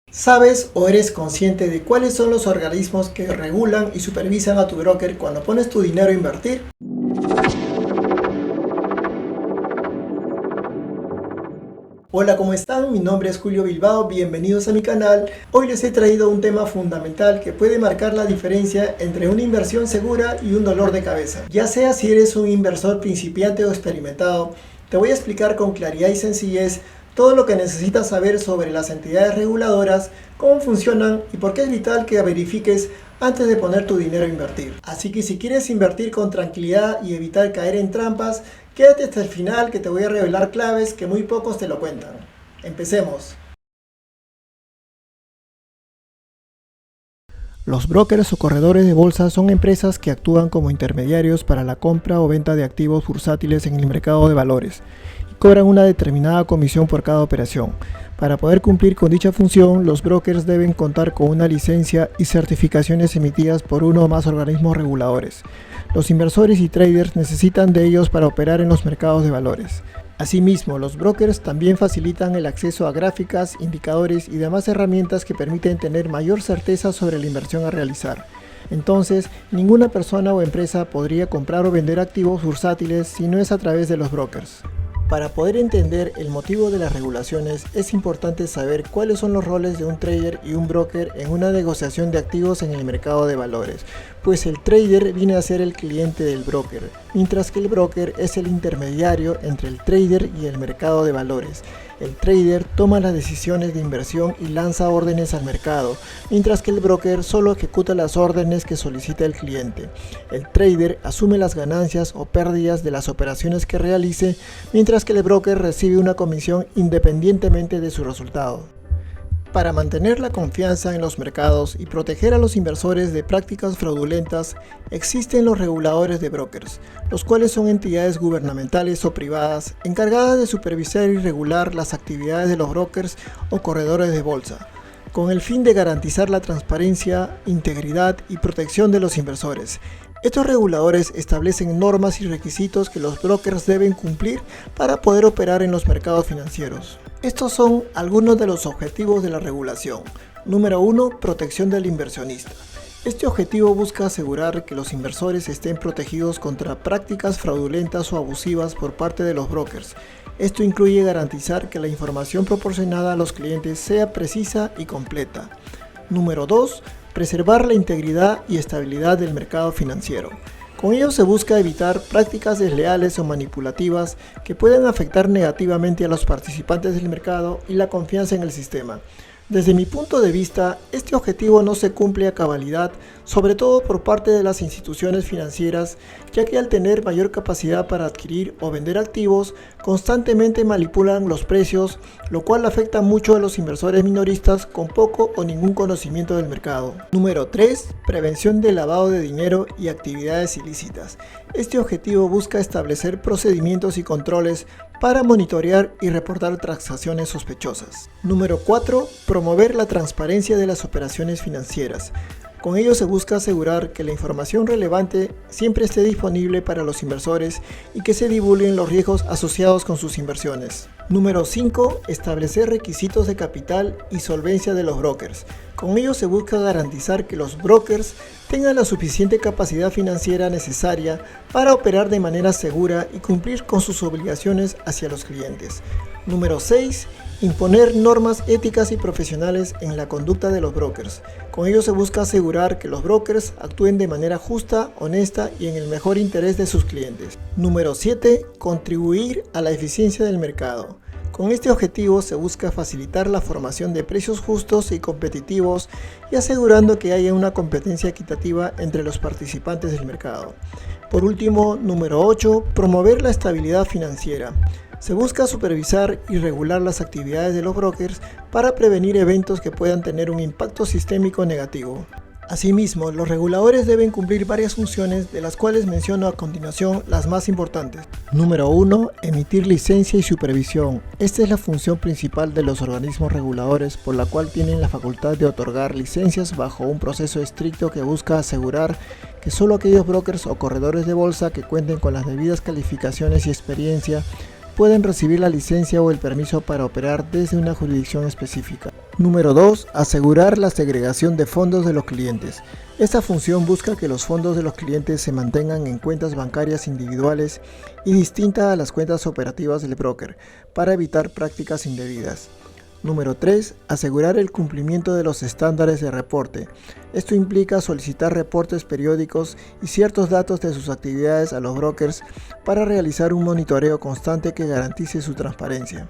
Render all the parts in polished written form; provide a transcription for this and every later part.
¿Sabes o eres consciente de cuáles son los organismos que regulan y supervisan a tu broker cuando pones tu dinero a invertir? Hola, ¿cómo están? Mi nombre es Julio Bilbao, bienvenidos a mi canal. Hoy les he traído un tema fundamental que puede marcar la diferencia entre una inversión segura y un dolor de cabeza. Ya sea si eres un inversor principiante o experimentado, te voy a explicar con claridad y sencillez todo lo que necesitas saber sobre las entidades reguladoras, cómo funcionan y por qué es vital que verifiques antes de poner tu dinero a invertir. Así que si quieres invertir con tranquilidad y evitar caer en trampas, quédate hasta el final que te voy a revelar claves que muy pocos te lo cuentan. Empecemos. Los brokers o corredores de bolsa son empresas que actúan como intermediarios para la compra o venta de activos bursátiles en el mercado de valores y cobran una determinada comisión por cada operación. Para poder cumplir con dicha función, los brokers deben contar con una licencia y certificaciones emitidas por uno o más organismos reguladores. Los inversores y traders necesitan de ellos para operar en los mercados de valores. Asimismo, los brokers también facilitan el acceso a gráficas, indicadores y demás herramientas que permiten tener mayor certeza sobre la inversión a realizar. Entonces, ninguna persona o empresa podría comprar o vender activos bursátiles si no es a través de los brokers. Para poder entender el motivo de las regulaciones, es importante saber cuáles son los roles de un trader y un broker en una negociación de activos en el mercado de valores, pues el trader viene a ser el cliente del broker, mientras que el broker es el intermediario entre el trader y el mercado de valores. El trader toma las decisiones de inversión y lanza órdenes al mercado, mientras que el broker solo ejecuta las órdenes que solicita el cliente. El trader asume las ganancias o pérdidas de las operaciones que realice, mientras que el broker recibe una comisión independientemente de su resultado. Para mantener la confianza en los mercados y proteger a los inversores de prácticas fraudulentas, existen los reguladores de brokers, los cuales son entidades gubernamentales o privadas encargadas de supervisar y regular las actividades de los brokers o corredores de bolsa, con el fin de garantizar la transparencia, integridad y protección de los inversores. Estos reguladores establecen normas y requisitos que los brokers deben cumplir para poder operar en los mercados financieros. Estos son algunos de los objetivos de la regulación. Número 1. Protección del inversionista. Este objetivo busca asegurar que los inversores estén protegidos contra prácticas fraudulentas o abusivas por parte de los brokers. Esto incluye garantizar que la información proporcionada a los clientes sea precisa y completa. Número 2. Preservar la integridad y estabilidad del mercado financiero. Con ello se busca evitar prácticas desleales o manipulativas que puedan afectar negativamente a los participantes del mercado y la confianza en el sistema. Desde mi punto de vista, este objetivo no se cumple a cabalidad, sobre todo por parte de las instituciones financieras, ya que al tener mayor capacidad para adquirir o vender activos, constantemente manipulan los precios, lo cual afecta mucho a los inversores minoristas con poco o ningún conocimiento del mercado. Número 3. Prevención del lavado de dinero y actividades ilícitas. Este objetivo busca establecer procedimientos y controles para monitorear y reportar transacciones sospechosas. Número 4. Promover la transparencia de las operaciones financieras. Con ello se busca asegurar que la información relevante siempre esté disponible para los inversores y que se divulguen los riesgos asociados con sus inversiones. Número 5. Establecer requisitos de capital y solvencia de los brokers. Con ello se busca garantizar que los brokers tengan la suficiente capacidad financiera necesaria para operar de manera segura y cumplir con sus obligaciones hacia los clientes. Número 6. Imponer normas éticas y profesionales en la conducta de los brokers. Con ello se busca asegurar que los brokers actúen de manera justa, honesta y en el mejor interés de sus clientes. Número 7. Contribuir a la eficiencia del mercado. Con este objetivo se busca facilitar la formación de precios justos y competitivos y asegurando que haya una competencia equitativa entre los participantes del mercado. Por último, número 8. Promover la estabilidad financiera. Se busca supervisar y regular las actividades de los brokers para prevenir eventos que puedan tener un impacto sistémico negativo. Asimismo, los reguladores deben cumplir varias funciones, de las cuales menciono a continuación las más importantes. Número 1. Emitir licencia y supervisión. Esta es la función principal de los organismos reguladores, por la cual tienen la facultad de otorgar licencias bajo un proceso estricto que busca asegurar que solo aquellos brokers o corredores de bolsa que cuenten con las debidas calificaciones y experiencia pueden recibir la licencia o el permiso para operar desde una jurisdicción específica. Número 2. Asegurar la segregación de fondos de los clientes. Esta función busca que los fondos de los clientes se mantengan en cuentas bancarias individuales y distintas a las cuentas operativas del broker, para evitar prácticas indebidas. Número 3. Asegurar el cumplimiento de los estándares de reporte. Esto implica solicitar reportes periódicos y ciertos datos de sus actividades a los brokers para realizar un monitoreo constante que garantice su transparencia.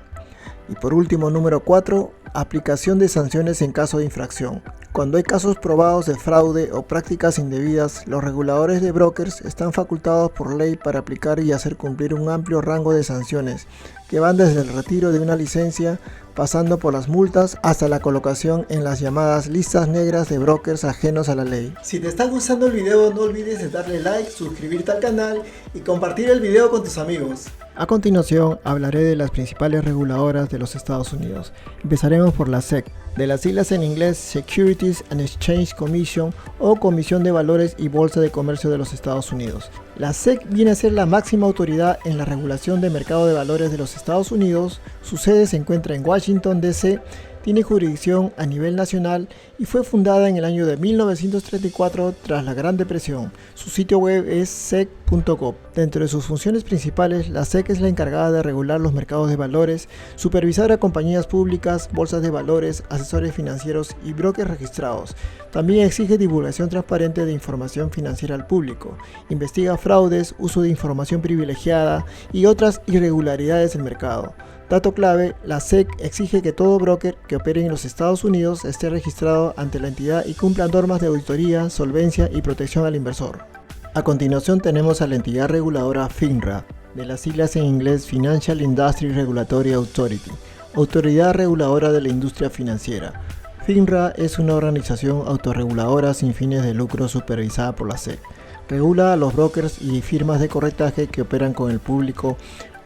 Y por último, número 4. Aplicación de sanciones en caso de infracción. Cuando hay casos probados de fraude o prácticas indebidas, los reguladores de brokers están facultados por ley para aplicar y hacer cumplir un amplio rango de sanciones, que van desde el retiro de una licencia, pasando por las multas hasta la colocación en las llamadas listas negras de brokers ajenos a la ley. Si te está gustando el video, no olvides de darle like, suscribirte al canal y compartir el video con tus amigos. A continuación hablaré de las principales reguladoras de los Estados Unidos. Empezaremos por la SEC, de las siglas en inglés Securities and Exchange Commission o Comisión de Valores y Bolsa de Comercio de los Estados Unidos. La SEC viene a ser la máxima autoridad en la regulación del mercado de valores de los Estados Unidos. Su sede se encuentra en Washington, D.C., tiene jurisdicción a nivel nacional y fue fundada en el año de 1934 tras la Gran Depresión. Su sitio web es sec.gov. Dentro de sus funciones principales, la SEC es la encargada de regular los mercados de valores, supervisar a compañías públicas, bolsas de valores, asesores financieros y brokers registrados. También exige divulgación transparente de información financiera al público, investiga fraudes, uso de información privilegiada y otras irregularidades del mercado. Dato clave, la SEC exige que todo broker que opere en los Estados Unidos esté registrado ante la entidad y cumpla normas de auditoría, solvencia y protección al inversor. A continuación tenemos a la entidad reguladora FINRA, de las siglas en inglés Financial Industry Regulatory Authority, Autoridad Reguladora de la Industria Financiera. FINRA es una organización autorreguladora sin fines de lucro supervisada por la SEC. Regula a los brokers y firmas de corretaje que operan con el público,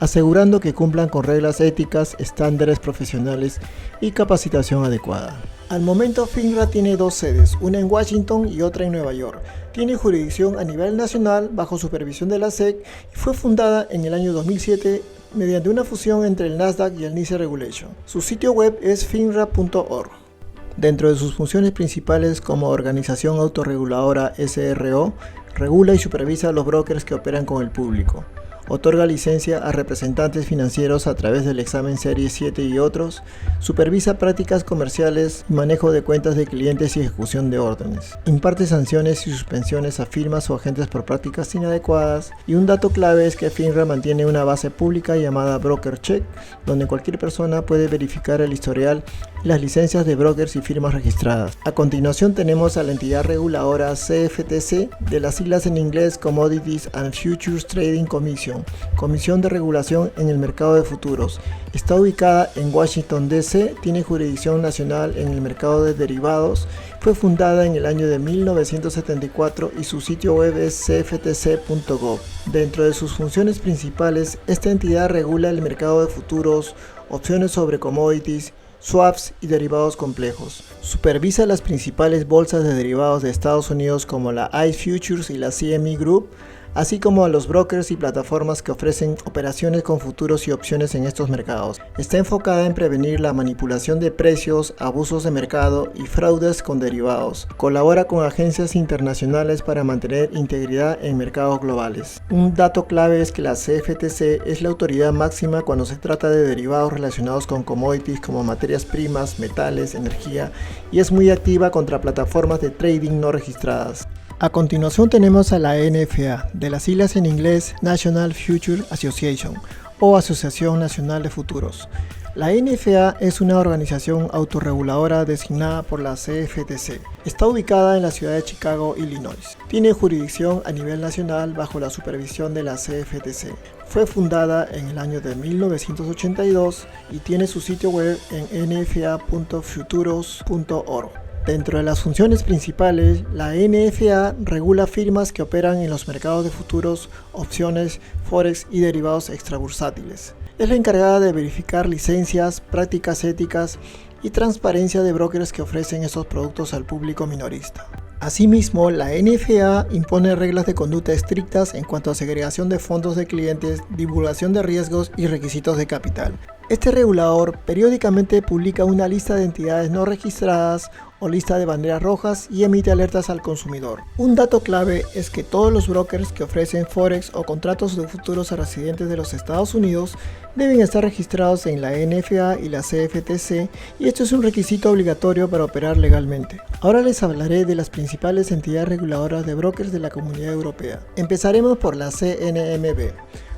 asegurando que cumplan con reglas éticas, estándares profesionales y capacitación adecuada. Al momento, FINRA tiene dos sedes, una en Washington y otra en Nueva York. Tiene jurisdicción a nivel nacional bajo supervisión de la SEC y fue fundada en el año 2007 mediante una fusión entre el Nasdaq y el NYSE Regulation. Su sitio web es finra.org. Dentro de sus funciones principales como organización autorreguladora SRO, regula y supervisa a los brokers que operan con el público. Otorga licencia a representantes financieros a través del examen Serie 7 y otros, supervisa prácticas comerciales, manejo de cuentas de clientes y ejecución de órdenes, imparte sanciones y suspensiones a firmas o agentes por prácticas inadecuadas, y un dato clave es que FINRA mantiene una base pública llamada Broker Check, donde cualquier persona puede verificar el historial y las licencias de brokers y firmas registradas. A continuación tenemos a la entidad reguladora CFTC, de las siglas en inglés Commodities and Futures Trading Commission, Comisión de Regulación en el Mercado de Futuros. Está ubicada en Washington, D.C., tiene jurisdicción nacional en el mercado de derivados, fue fundada en el año de 1974 y su sitio web es cftc.gov. Dentro de sus funciones principales, esta entidad regula el mercado de futuros, opciones sobre commodities, swaps y derivados complejos. Supervisa las principales bolsas de derivados de Estados Unidos como la ICE Futures y la CME Group, así como a los brokers y plataformas que ofrecen operaciones con futuros y opciones en estos mercados. Está enfocada en prevenir la manipulación de precios, abusos de mercado y fraudes con derivados. Colabora con agencias internacionales para mantener integridad en mercados globales. Un dato clave es que la CFTC es la autoridad máxima cuando se trata de derivados relacionados con commodities como materias primas, metales, energía, y es muy activa contra plataformas de trading no registradas. A continuación tenemos a la NFA, de las siglas en inglés National Future Association o Asociación Nacional de Futuros. La NFA es una organización autorreguladora designada por la CFTC. Está ubicada en la ciudad de Chicago, Illinois. Tiene jurisdicción a nivel nacional bajo la supervisión de la CFTC. Fue fundada en el año de 1982 y tiene su sitio web en nfa.futuros.org. Dentro de las funciones principales, la NFA regula firmas que operan en los mercados de futuros, opciones, forex y derivados extrabursátiles. Es la encargada de verificar licencias, prácticas éticas y transparencia de brokers que ofrecen estos productos al público minorista. Asimismo, la NFA impone reglas de conducta estrictas en cuanto a segregación de fondos de clientes, divulgación de riesgos y requisitos de capital. Este regulador periódicamente publica una lista de entidades no registradas o lista de banderas rojas y emite alertas al consumidor. Un dato clave es que todos los brokers que ofrecen forex o contratos de futuros a residentes de los Estados Unidos deben estar registrados en la NFA y la CFTC, y esto es un requisito obligatorio para operar legalmente. Ahora les hablaré de las principales entidades reguladoras de brokers de la Comunidad Europea. Empezaremos por la CNMV,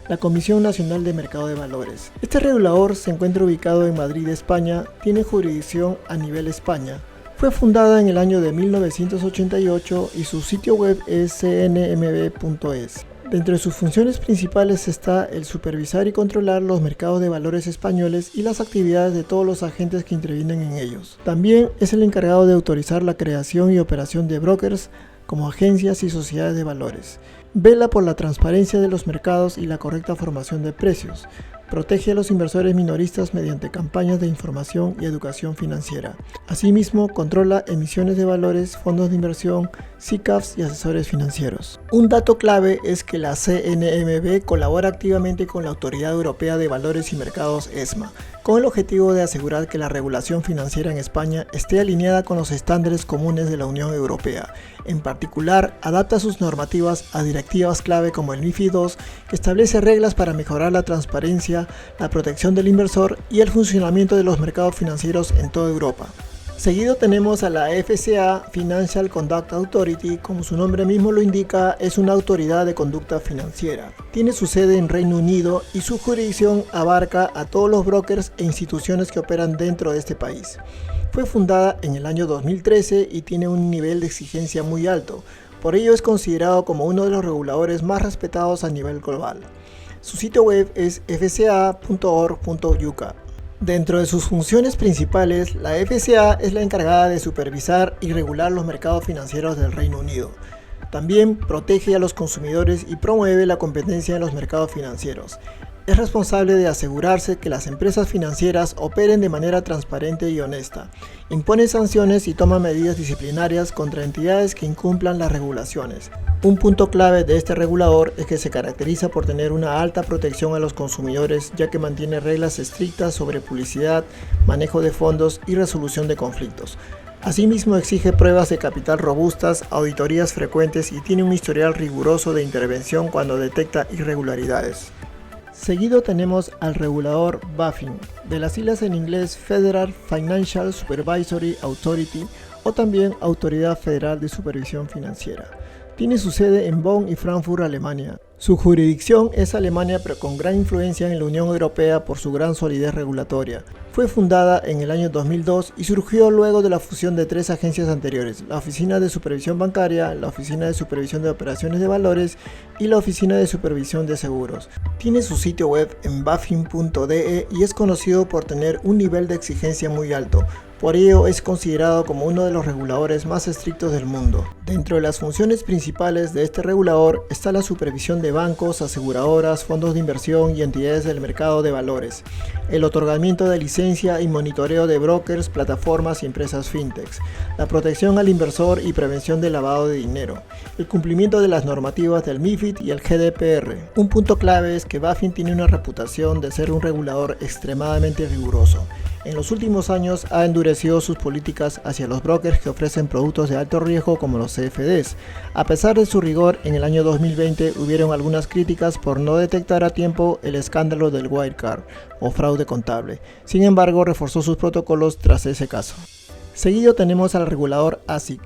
la Comisión Nacional de Mercado de Valores. Este regulador se encuentra ubicado en Madrid, España, tiene jurisdicción a nivel España. Fue fundada en el año de 1988 y su sitio web es cnmv.es. Dentro de sus funciones principales está el supervisar y controlar los mercados de valores españoles y las actividades de todos los agentes que intervienen en ellos. También es el encargado de autorizar la creación y operación de brokers como agencias y sociedades de valores. Vela por la transparencia de los mercados y la correcta formación de precios. Protege a los inversores minoristas mediante campañas de información y educación financiera. Asimismo, controla emisiones de valores, fondos de inversión, SICAVs y asesores financieros. Un dato clave es que la CNMV colabora activamente con la Autoridad Europea de Valores y Mercados ESMA, con el objetivo de asegurar que la regulación financiera en España esté alineada con los estándares comunes de la Unión Europea. En particular, adapta sus normativas a directivas clave como el MiFID II, que establece reglas para mejorar la transparencia, la protección del inversor y el funcionamiento de los mercados financieros en toda Europa. Seguido tenemos a la FCA, Financial Conduct Authority. Como su nombre mismo lo indica, es una autoridad de conducta financiera. Tiene su sede en Reino Unido y su jurisdicción abarca a todos los brokers e instituciones que operan dentro de este país. Fue fundada en el año 2013 y tiene un nivel de exigencia muy alto. Por ello es considerado como uno de los reguladores más respetados a nivel global. Su sitio web es fca.org.uk. Dentro de sus funciones principales, la FCA es la encargada de supervisar y regular los mercados financieros del Reino Unido. También protege a los consumidores y promueve la competencia en los mercados financieros. Es responsable de asegurarse que las empresas financieras operen de manera transparente y honesta. Impone sanciones y toma medidas disciplinarias contra entidades que incumplan las regulaciones. Un punto clave de este regulador es que se caracteriza por tener una alta protección a los consumidores, ya que mantiene reglas estrictas sobre publicidad, manejo de fondos y resolución de conflictos. Asimismo, exige pruebas de capital robustas, auditorías frecuentes y tiene un historial riguroso de intervención cuando detecta irregularidades. Seguido tenemos al regulador BaFin, de las siglas en inglés Federal Financial Supervisory Authority, o también Autoridad Federal de Supervisión Financiera. Tiene su sede en Bonn y Frankfurt, Alemania. Su jurisdicción es Alemania, pero con gran influencia en la Unión Europea por su gran solidez regulatoria. Fue fundada en el año 2002 y surgió luego de la fusión de tres agencias anteriores: la Oficina de Supervisión Bancaria, la Oficina de Supervisión de Operaciones de Valores y la Oficina de Supervisión de Seguros. Tiene su sitio web en bafin.de y es conocido por tener un nivel de exigencia muy alto. Por ello es considerado como uno de los reguladores más estrictos del mundo. Dentro de las funciones principales de este regulador está la supervisión de bancos, aseguradoras, fondos de inversión y entidades del mercado de valores, el otorgamiento de licencia y monitoreo de brokers, plataformas y empresas fintechs, la protección al inversor y prevención del lavado de dinero, el cumplimiento de las normativas del MiFID y el GDPR. Un punto clave es que BaFin tiene una reputación de ser un regulador extremadamente riguroso. En los últimos años ha endurecido sus políticas hacia los brokers que ofrecen productos de alto riesgo como los CFDs. A pesar de su rigor, en el año 2020 hubieron algunas críticas por no detectar a tiempo el escándalo del Wirecard o fraude contable. Sin embargo, reforzó sus protocolos tras ese caso. Seguido tenemos al regulador ASIC,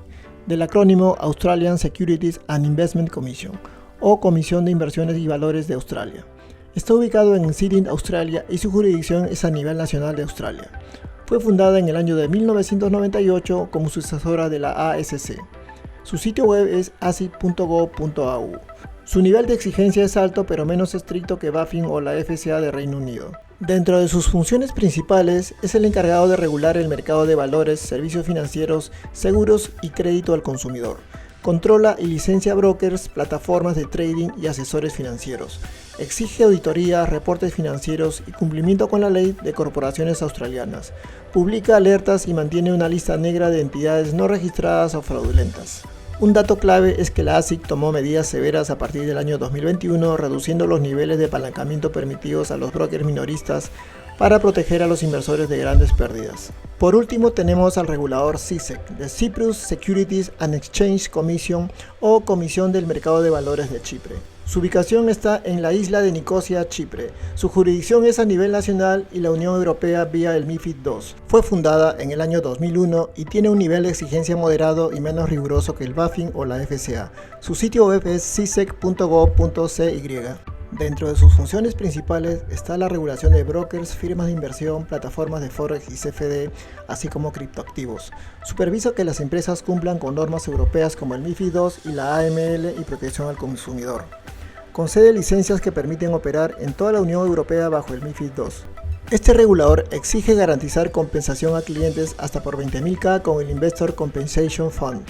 del acrónimo Australian Securities and Investment Commission, o Comisión de Inversiones y Valores de Australia. Está ubicado en Sydney, Australia, y su jurisdicción es a nivel nacional de Australia. Fue fundada en el año de 1998 como sucesora de la ASC. Su sitio web es asic.gov.au. Su nivel de exigencia es alto, pero menos estricto que BaFin o la FCA de Reino Unido. Dentro de sus funciones principales es el encargado de regular el mercado de valores, servicios financieros, seguros y crédito al consumidor. Controla y licencia brokers, plataformas de trading y asesores financieros. Exige auditoría, reportes financieros y cumplimiento con la ley de corporaciones australianas. Publica alertas y mantiene una lista negra de entidades no registradas o fraudulentas. Un dato clave es que la ASIC tomó medidas severas a partir del año 2021, reduciendo los niveles de apalancamiento permitidos a los brokers minoristas para proteger a los inversores de grandes pérdidas. Por último tenemos al regulador CSEC, de Cyprus Securities and Exchange Commission o Comisión del Mercado de Valores de Chipre. Su ubicación está en la isla de Nicosia, Chipre. Su jurisdicción es a nivel nacional y la Unión Europea vía el MiFID II. Fue fundada en el año 2001 y tiene un nivel de exigencia moderado y menos riguroso que el BaFin o la FCA. Su sitio web es csec.gov.cy. Dentro de sus funciones principales está la regulación de brokers, firmas de inversión, plataformas de Forex y CFD, así como criptoactivos. Supervisa que las empresas cumplan con normas europeas como el MiFID II y la AML y protección al consumidor. Concede licencias que permiten operar en toda la Unión Europea bajo el MiFID II. Este regulador exige garantizar compensación a clientes hasta por 20.000 con el Investor Compensation Fund.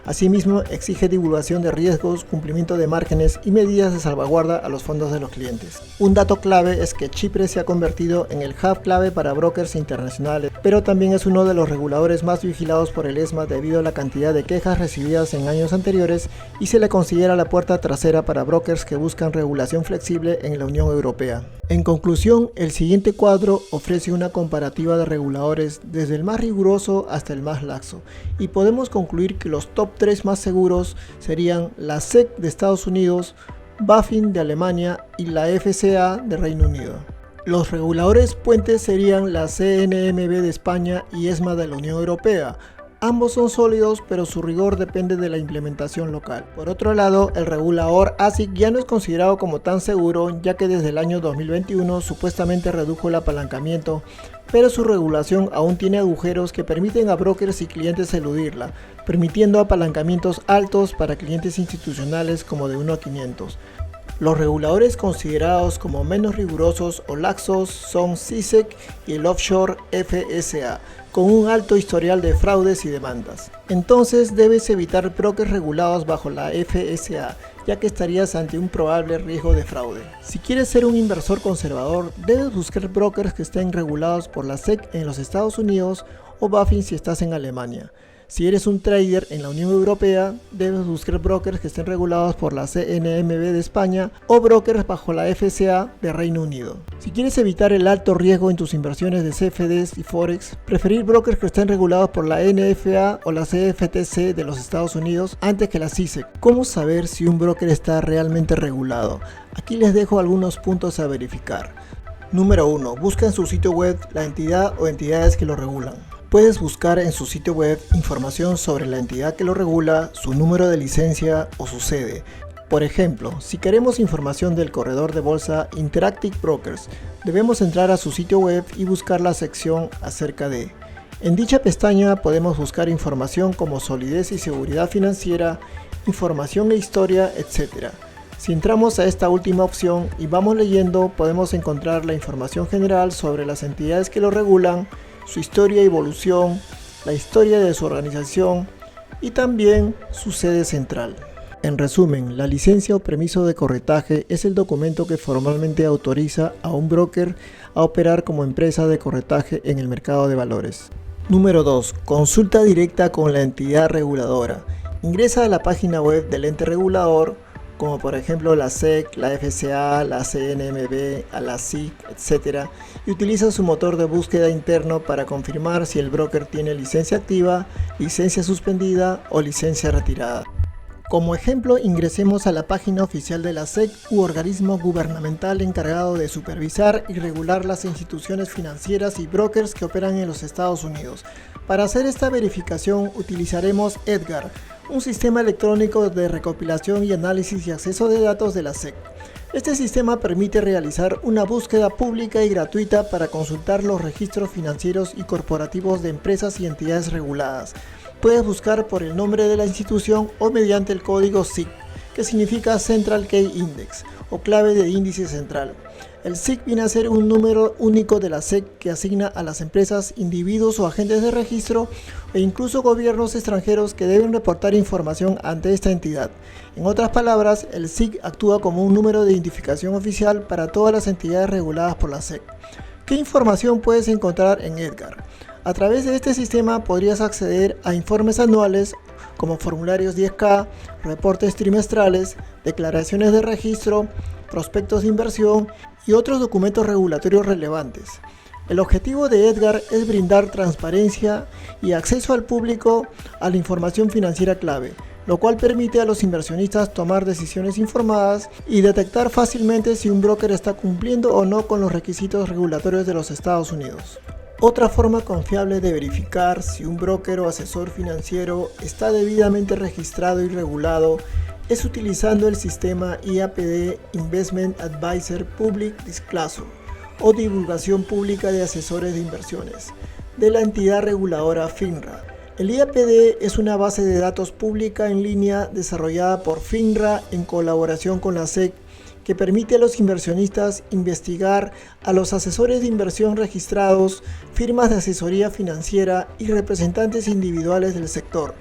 Asimismo, exige divulgación de riesgos, cumplimiento de márgenes y medidas de salvaguarda a los fondos de los clientes. Un dato clave es que Chipre se ha convertido en el hub clave para brokers internacionales, pero también es uno de los reguladores más vigilados por el ESMA debido a la cantidad de quejas recibidas en años anteriores y se le considera la puerta trasera para brokers que buscan regulación flexible en la Unión Europea. En conclusión, el siguiente cuadro ofrece una comparativa de reguladores desde el más riguroso hasta el más laxo, y podemos concluir que los top 3 más seguros serían la SEC de Estados Unidos, BaFin de Alemania y la FCA de Reino Unido. Los reguladores puentes serían la CNMV de España y ESMA de la Unión Europea. Ambos son sólidos, pero su rigor depende de la implementación local. Por otro lado, el regulador ASIC ya no es considerado como tan seguro, ya que desde el año 2021 supuestamente redujo el apalancamiento, pero su regulación aún tiene agujeros que permiten a brokers y clientes eludirla, permitiendo apalancamientos altos para clientes institucionales como de 1 a 500. Los reguladores considerados como menos rigurosos o laxos son CSEC y el offshore FSA, con un alto historial de fraudes y demandas. Entonces debes evitar brokers regulados bajo la FSA, ya que estarías ante un probable riesgo de fraude. Si quieres ser un inversor conservador, debes buscar brokers que estén regulados por la SEC en los Estados Unidos o BaFin si estás en Alemania. Si eres un trader en la Unión Europea, debes buscar brokers que estén regulados por la CNMV de España o brokers bajo la FCA de Reino Unido. Si quieres evitar el alto riesgo en tus inversiones de CFDs y Forex, preferir brokers que estén regulados por la NFA o la CFTC de los Estados Unidos antes que la CSEC. ¿Cómo saber si un broker está realmente regulado? Aquí les dejo algunos puntos a verificar. Número 1. Busca en su sitio web la entidad o entidades que lo regulan. Puedes buscar en su sitio web información sobre la entidad que lo regula, su número de licencia o su sede. Por ejemplo, si queremos información del corredor de bolsa Interactive Brokers, debemos entrar a su sitio web y buscar la sección acerca de. En dicha pestaña podemos buscar información como solidez y seguridad financiera, información e historia, etc. Si entramos a esta última opción y vamos leyendo, podemos encontrar la información general sobre las entidades que lo regulan, su historia y evolución, la historia de su organización y también su sede central. En resumen, la licencia o permiso de corretaje es el documento que formalmente autoriza a un broker a operar como empresa de corretaje en el mercado de valores. Número 2. Consulta directa con la entidad reguladora. Ingresa a la página web del ente regulador, como por ejemplo la SEC, la FCA, la CNMV, a la SIC, etc. y utiliza su motor de búsqueda interno para confirmar si el broker tiene licencia activa, licencia suspendida o licencia retirada. Como ejemplo, ingresemos a la página oficial de la SEC u organismo gubernamental encargado de supervisar y regular las instituciones financieras y brokers que operan en los Estados Unidos. Para hacer esta verificación utilizaremos EDGAR, un sistema electrónico de recopilación y análisis y acceso de datos de la SEC. Este sistema permite realizar una búsqueda pública y gratuita para consultar los registros financieros y corporativos de empresas y entidades reguladas. Puedes buscar por el nombre de la institución o mediante el código SIC, que significa Central Key Index o clave de índice central. El SIC viene a ser un número único de la SEC que asigna a las empresas, individuos o agentes de registro e incluso gobiernos extranjeros que deben reportar información ante esta entidad. En otras palabras, el SIC actúa como un número de identificación oficial para todas las entidades reguladas por la SEC. ¿Qué información puedes encontrar en EDGAR? A través de este sistema podrías acceder a informes anuales como formularios 10K, reportes trimestrales, declaraciones de registro, prospectos de inversión y otros documentos regulatorios relevantes. El objetivo de Edgar es brindar transparencia y acceso al público a la información financiera clave, lo cual permite a los inversionistas tomar decisiones informadas y detectar fácilmente si un broker está cumpliendo o no con los requisitos regulatorios de los Estados Unidos. Otra forma confiable de verificar si un broker o asesor financiero está debidamente registrado y regulado es utilizando el sistema IAPD Investment Advisor Public Disclosure o divulgación pública de asesores de inversiones de la entidad reguladora FINRA. El IAPD es una base de datos pública en línea desarrollada por FINRA en colaboración con la SEC que permite a los inversionistas investigar a los asesores de inversión registrados, firmas de asesoría financiera y representantes individuales del sector.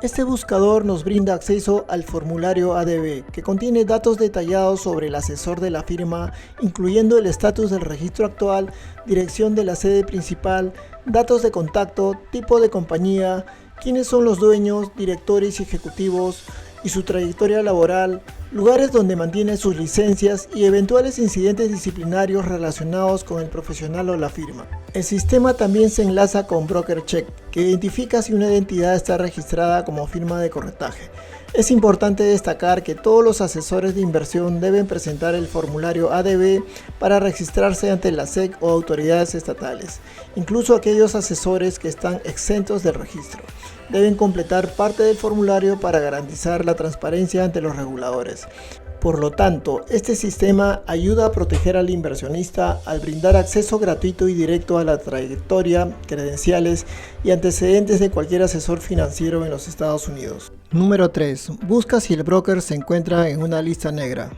Este buscador nos brinda acceso al formulario ADV, que contiene datos detallados sobre el asesor de la firma, incluyendo el estatus del registro actual, dirección de la sede principal, datos de contacto, tipo de compañía, quiénes son los dueños, directores y ejecutivos, y su trayectoria laboral, lugares donde mantiene sus licencias y eventuales incidentes disciplinarios relacionados con el profesional o la firma. El sistema también se enlaza con BrokerCheck, que identifica si una entidad está registrada como firma de corretaje. Es importante destacar que todos los asesores de inversión deben presentar el formulario ADV para registrarse ante la SEC o autoridades estatales, incluso aquellos asesores que están exentos del registro. Deben completar parte del formulario para garantizar la transparencia ante los reguladores. Por lo tanto, este sistema ayuda a proteger al inversionista al brindar acceso gratuito y directo a la trayectoria, credenciales y antecedentes de cualquier asesor financiero en los Estados Unidos. Número 3. Busca si el broker se encuentra en una lista negra.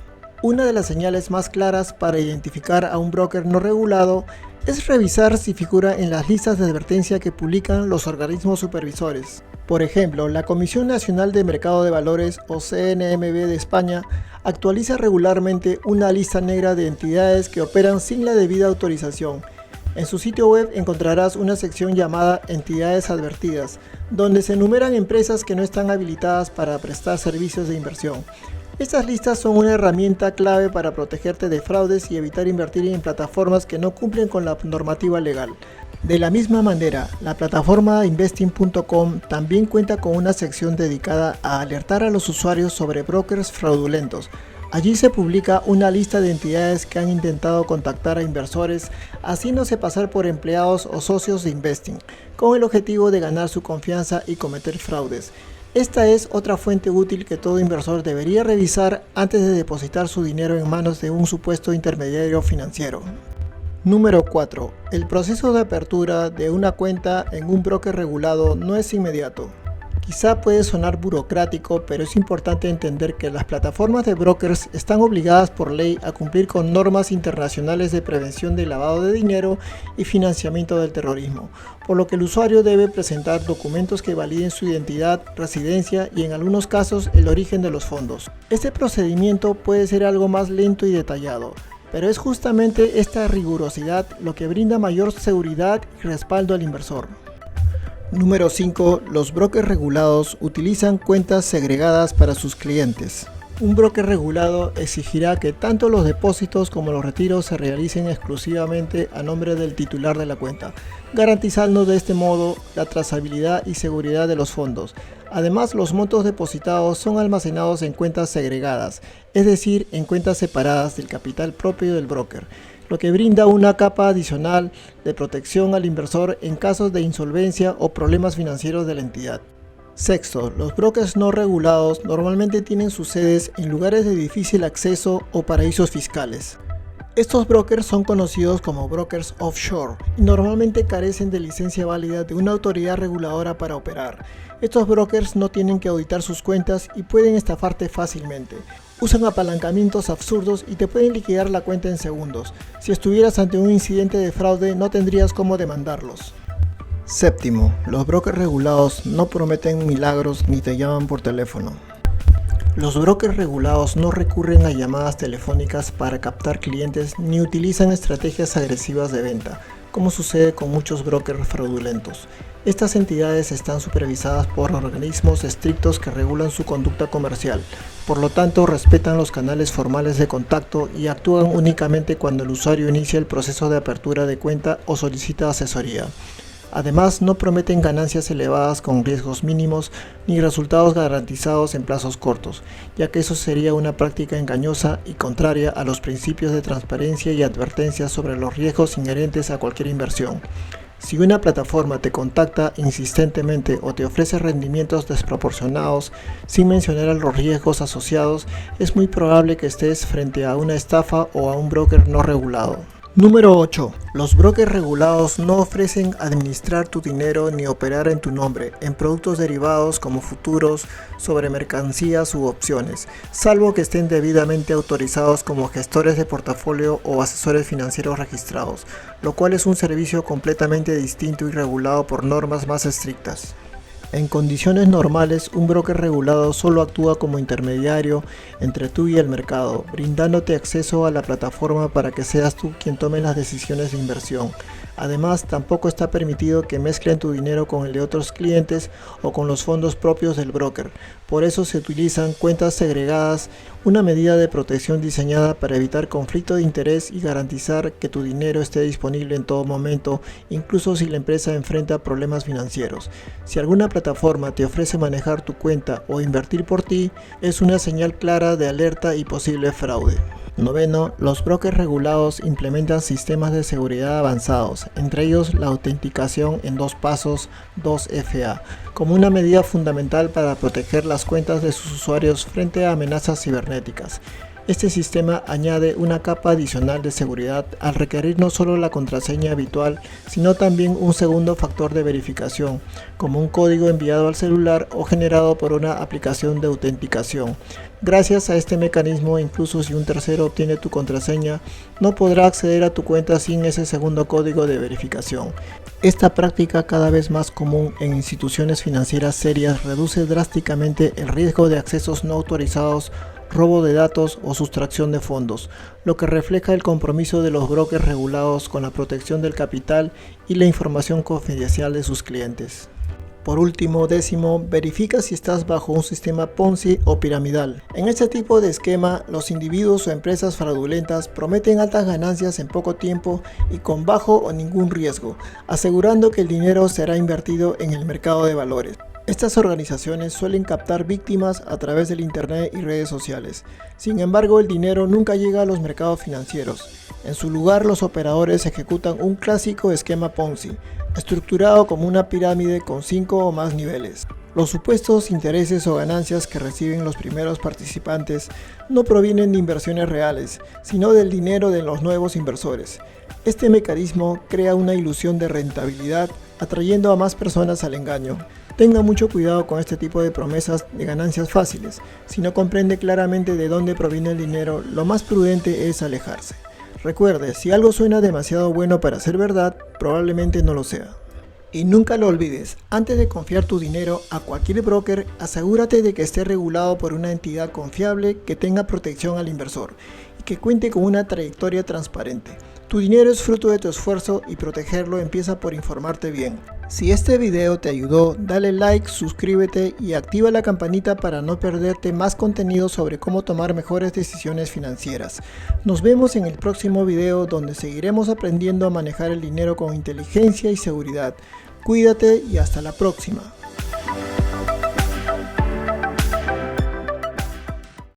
Una de las señales más claras para identificar a un broker no regulado es revisar si figura en las listas de advertencia que publican los organismos supervisores. Por ejemplo, la Comisión Nacional de Mercado de Valores o CNMV de España actualiza regularmente una lista negra de entidades que operan sin la debida autorización. En su sitio web encontrarás una sección llamada Entidades Advertidas, donde se enumeran empresas que no están habilitadas para prestar servicios de inversión. Estas listas son una herramienta clave para protegerte de fraudes y evitar invertir en plataformas que no cumplen con la normativa legal. De la misma manera, la plataforma investing.com también cuenta con una sección dedicada a alertar a los usuarios sobre brokers fraudulentos. Allí se publica una lista de entidades que han intentado contactar a inversores haciéndose pasar por empleados o socios de Investing, con el objetivo de ganar su confianza y cometer fraudes. Esta es otra fuente útil que todo inversor debería revisar antes de depositar su dinero en manos de un supuesto intermediario financiero. Número 4. El proceso de apertura de una cuenta en un broker regulado no es inmediato. Quizá puede sonar burocrático, pero es importante entender que las plataformas de brokers están obligadas por ley a cumplir con normas internacionales de prevención del lavado de dinero y financiamiento del terrorismo, por lo que el usuario debe presentar documentos que validen su identidad, residencia y en algunos casos el origen de los fondos. Este procedimiento puede ser algo más lento y detallado, pero es justamente esta rigurosidad lo que brinda mayor seguridad y respaldo al inversor. Número 5. Los brokers regulados utilizan cuentas segregadas para sus clientes. Un broker regulado exigirá que tanto los depósitos como los retiros se realicen exclusivamente a nombre del titular de la cuenta, garantizando de este modo la trazabilidad y seguridad de los fondos. Además, los montos depositados son almacenados en cuentas segregadas, es decir, en cuentas separadas del capital propio del broker, lo que brinda una capa adicional de protección al inversor en casos de insolvencia o problemas financieros de la entidad. Sexto, los brokers no regulados normalmente tienen sus sedes en lugares de difícil acceso o paraísos fiscales. Estos brokers son conocidos como brokers offshore y normalmente carecen de licencia válida de una autoridad reguladora para operar. Estos brokers no tienen que auditar sus cuentas y pueden estafarte fácilmente. Usan apalancamientos absurdos y te pueden liquidar la cuenta en segundos. Si estuvieras ante un incidente de fraude, no tendrías cómo demandarlos. Séptimo, los brokers regulados no prometen milagros ni te llaman por teléfono. Los brokers regulados no recurren a llamadas telefónicas para captar clientes ni utilizan estrategias agresivas de venta. como sucede con muchos brokers fraudulentos. Estas entidades están supervisadas por organismos estrictos que regulan su conducta comercial, por lo tanto respetan los canales formales de contacto y actúan únicamente cuando el usuario inicia el proceso de apertura de cuenta o solicita asesoría. Además, no prometen ganancias elevadas con riesgos mínimos ni resultados garantizados en plazos cortos, ya que eso sería una práctica engañosa y contraria a los principios de transparencia y advertencia sobre los riesgos inherentes a cualquier inversión. Si una plataforma te contacta insistentemente o te ofrece rendimientos desproporcionados sin mencionar a los riesgos asociados, es muy probable que estés frente a una estafa o a un broker no regulado. Número 8. Los brokers regulados no ofrecen administrar tu dinero ni operar en tu nombre en productos derivados como futuros, sobre mercancías u opciones, salvo que estén debidamente autorizados como gestores de portafolio o asesores financieros registrados, lo cual es un servicio completamente distinto y regulado por normas más estrictas. En condiciones normales, un broker regulado solo actúa como intermediario entre tú y el mercado, brindándote acceso a la plataforma para que seas tú quien tome las decisiones de inversión. Además, tampoco está permitido que mezclen tu dinero con el de otros clientes o con los fondos propios del broker. Por eso se utilizan cuentas segregadas, una medida de protección diseñada para evitar conflicto de interés y garantizar que tu dinero esté disponible en todo momento, incluso si la empresa enfrenta problemas financieros. Si alguna plataforma te ofrece manejar tu cuenta o invertir por ti, es una señal clara de alerta y posible fraude. Noveno, los brokers regulados implementan sistemas de seguridad avanzados, entre ellos la autenticación en 2 pasos 2FA, como una medida fundamental para proteger las cuentas de sus usuarios frente a amenazas cibernéticas. Este sistema añade una capa adicional de seguridad al requerir no solo la contraseña habitual, sino también un segundo factor de verificación, como un código enviado al celular o generado por una aplicación de autenticación. Gracias a este mecanismo, incluso si un tercero obtiene tu contraseña, no podrá acceder a tu cuenta sin ese segundo código de verificación. Esta práctica, cada vez más común en instituciones financieras serias, reduce drásticamente el riesgo de accesos no autorizados, robo de datos o sustracción de fondos, lo que refleja el compromiso de los brokers regulados con la protección del capital y la información confidencial de sus clientes. Por último, 10, verifica si estás bajo un sistema Ponzi o piramidal. En este tipo de esquema, los individuos o empresas fraudulentas prometen altas ganancias en poco tiempo y con bajo o ningún riesgo, asegurando que el dinero será invertido en el mercado de valores. Estas organizaciones suelen captar víctimas a través del internet y redes sociales. Sin embargo, el dinero nunca llega a los mercados financieros. En su lugar, los operadores ejecutan un clásico esquema Ponzi, estructurado como una pirámide con 5 o más niveles. Los supuestos intereses o ganancias que reciben los primeros participantes no provienen de inversiones reales, sino del dinero de los nuevos inversores. Este mecanismo crea una ilusión de rentabilidad, atrayendo a más personas al engaño. Tenga mucho cuidado con este tipo de promesas de ganancias fáciles. Si no comprende claramente de dónde proviene el dinero, lo más prudente es alejarse. Recuerde, si algo suena demasiado bueno para ser verdad, probablemente no lo sea. Y nunca lo olvides, antes de confiar tu dinero a cualquier broker, asegúrate de que esté regulado por una entidad confiable que tenga protección al inversor y que cuente con una trayectoria transparente. Tu dinero es fruto de tu esfuerzo y protegerlo empieza por informarte bien. Si este video te ayudó, dale like, suscríbete y activa la campanita para no perderte más contenido sobre cómo tomar mejores decisiones financieras. Nos vemos en el próximo video donde seguiremos aprendiendo a manejar el dinero con inteligencia y seguridad. Cuídate y hasta la próxima.